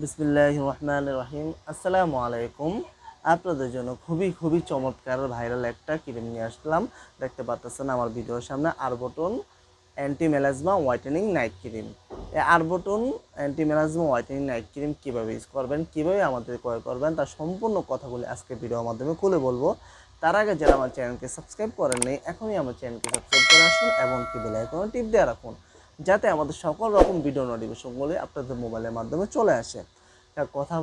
বিসমিল্লাহির রহমানির রহিম। আসসালামু আলাইকুম। আপনাদের জন্য খুবই চমৎকার ভাইরাল একটা ক্রিম নিয়ে আসলাম। দেখতে পাচ্ছেন আমার ভিডিওর সামনে arbutin anti melasma whitening night cream. এই arbutin anti melasma whitening night cream কীভাবে ইউজ করবেন, কীভাবে আমাদের ক্রয় করবেন, তার সম্পূর্ণ কথাগুলি আজকে ভিডিওর মাধ্যমে খুলে বলবো। তার আগে যারা আমার চ্যানেলকে সাবস্ক্রাইব করেননি, এখনই আমার চ্যানেলকে সাবস্ক্রাইব করে আসুন এবং কি বেল আইকনে টিপ দিয়ে রাখুন, যাতে আমাদের সকল রকম ভিডিও নোটিফিকেশনগুলি আপনাদের মোবাইলের মাধ্যমে চলে আসে। কথা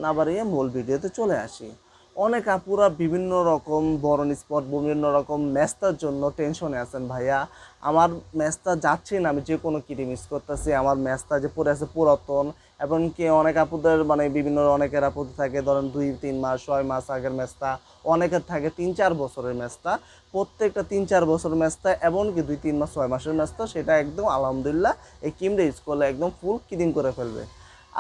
না বাড়িয়ে মূল ভিডিওতে চলে আসি। অনেক আপুরা বিভিন্ন রকম বরণ স্পট, বিভিন্ন রকম মেস্তার জন্য টেনশনে আছেন। ভাইয়া আমার মেস্তা যাচ্ছে না, আমি যে কোনো ক্রিম ইউজ করতেছি, আমার মেস্তা যে পড়ে আছে পুরাতন। এমনকি অনেক আপুদের অনেকের আপুদের থাকে ধরেন 2-3 মাস 6 মাস আগের মেস্তা, অনেকের থাকে 3-4 বছরের মেস্তা। প্রত্যেকটা 3-4 বছরের মেস্তা, এমনকি 2-3 মাস 6 মাসের মেস্তা, সেটা একদম আলহামদুলিল্লাহ এই ক্রিমটা ইউজ করলে একদম ফুল ক্লিন করে ফেলবে।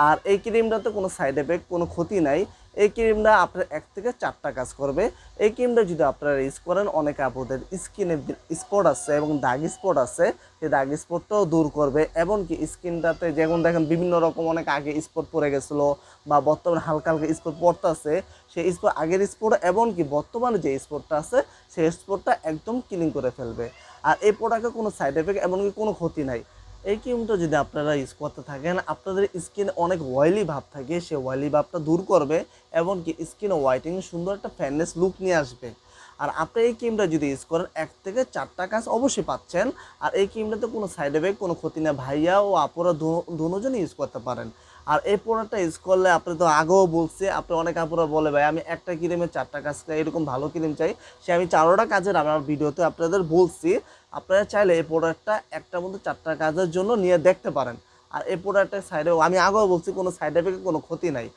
আর এই ক্রিমটাতে কোনো সাইড এফেক্ট, কোনো ক্ষতি নাই। এই ক্রিমটা আপনার 1 থেকে 4টা কাজ করবে। এই ক্রিমটা যদি আপনারা ইউজ করেন, অনেক আপুদের স্কিনে স্পট আছে এবং দাগ স্পট আছে, সেই দাগ স্পটটাও দূর করবে। এমনকি স্কিনটাতে যেমন দেখেন বিভিন্ন রকম অনেক আগে স্পট পড়ে গেছিলো বা বর্তমানে হালকা স্পট পড়তেছে, সেই স্পট আগের স্পট এমনকি বর্তমানে যে স্পটটা আছে সেই স্পটটা একদম ক্লিন করে ফেলবে। আর এই প্রোডাক্টে কোনো সাইড এফেক্ট এমনকি কোনো ক্ষতি নাই। এই ক্রিমটা যদি আপনারা ইউজ করতে থাকেন, আপনাদের স্কিনে অনেক অয়েলি ভাব থাকে, সে অয়েলি ভাবটা দূর করবে। এমনকি স্কিন হোয়াইটিং সুন্দর একটা ফ্যাননেস লুক নিয়ে আসবে। আর আপনি এই ক্রিমটা যদি ইউজ করেন, 1 থেকে 4টা কাজ অবশ্যই পাচ্ছেন। আর এই ক্রিমটাতে কোনো সাইড এফেক্ট, কোনো ক্ষতি না। ভাইয়া ও আপুরা দুজনই ইউজ করতে পারেন। আর এই প্রোডাক্টটা ইউজ করলে, আপনি তো আগেও বলছি, আপনি অনেক আপুরা বলে ভাই আমি একটা ক্রিমে 4টা কাজ চাই, এরকম ভালো ক্রিম চাই। সে আমি 4টা কাজের আমার ভিডিওতে আপনাদের বলছি। আপনারা চাইলে এই প্রোডাক্টটা একটার মধ্যে 4টা কাজের জন্য নিয়ে দেখতে পারেন। আর এই প্রোডাক্টের সাইডেও আমি আগেও বলছি কোনো সাইড এফেক্ট, কোনো ক্ষতি নাই।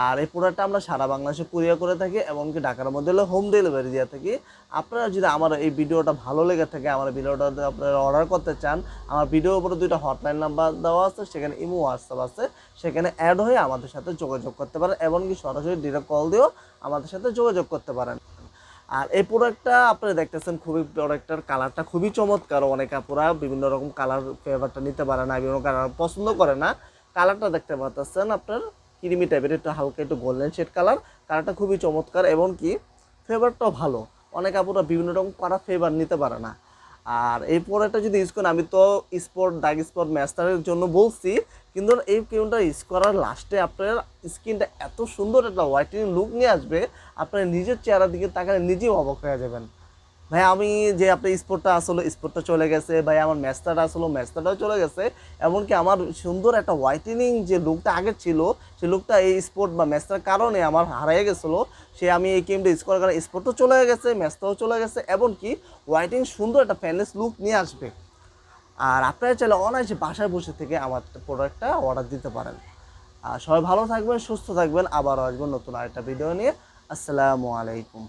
আর এই প্রোডাক্টটা আমরা সারা বাংলাদেশে কুরিয়ার করে থাকি, এমনকি ঢাকার মধ্যে হলে হোম ডেলিভারি দিয়ে থাকি। আপনারা যদি আমার এই ভিডিওটা ভালো লেগে থাকে, আমার ভিডিওটা আপনারা অর্ডার করতে চান, আমার ভিডিওর উপরে 2টা হটলাইন নাম্বার দেওয়া আছে, সেখানে ইমো হোয়াটসঅ্যাপ আছে, সেখানে অ্যাড হয়ে আমাদের সাথে যোগাযোগ করতে পারেন। এমনকি সরাসরি ডিরেক্ট কল দিয়েও আমাদের সাথে যোগাযোগ করতে পারেন। আর এই প্রোডাক্টটা আপনারা দেখতেছেন, প্রোডাক্টটার কালারটা খুবই চমৎকার। অনেক আপুরা বিভিন্ন রকম কালার ফ্লেভারটা নিতে পারে না, বিভিন্ন কালার পছন্দ করে না। কালারটা দেখতে পাচ্ছেন আপনার ক্রিমি টাইপের, একটু হালকা একটু গোল্ডেন শেড কালার। কালারটা খুবই চমৎকার, এমনকি ফ্লেভারটাও ভালো। অনেক আপুরা বিভিন্ন রকম করা ফ্লেভার নিতে পারে না। আর এই প্রোডাক্টটা যদি ইউজ করেন, আমি তো স্পট দাগ স্পট ম্যাস্টারের জন্য বলছি, কিন্তু এই ক্রিমটা ইউজ করার লাস্টে আপনার স্কিনটা এত সুন্দর একটা হোয়াইটেনিং লুক নিয়ে আসবে, আপনার নিজের চেহারার দিকে তাকালে নিজেও অবাক হয়ে যাবেন। ভাই আমি যে আপনার স্পটটা আসলে স্পটটা চলে গেছে, ভাই আমার ম্যাচটাটা আসলে ম্যাচটাটাও চলে গেছে। এমনকি আমার সুন্দর একটা হোয়াইটেনিং যে লুকটা আগে ছিল, সেই লুকটা এই স্পট বা ম্যাচটার কারণে আমার হারিয়ে গেছিলো। সে আমি এই ক্রিমটা ইউজ করার কারণে স্পটটাও চলে গেছে, ম্যাচটাও চলে গেছে, এমনকি হোয়াইটিং সুন্দর একটা ফ্যানেস লুক নিয়ে আসবে। আর আপনারা চাইলে অনায়াসে বাসায় বসে থেকে আমার প্রোডাক্টটা অর্ডার দিতে পারেন। আর সবাই ভালো থাকবেন, সুস্থ থাকবেন। আবারও আসবেন নতুন আরেকটা ভিডিও নিয়ে। আসসালামু আলাইকুম।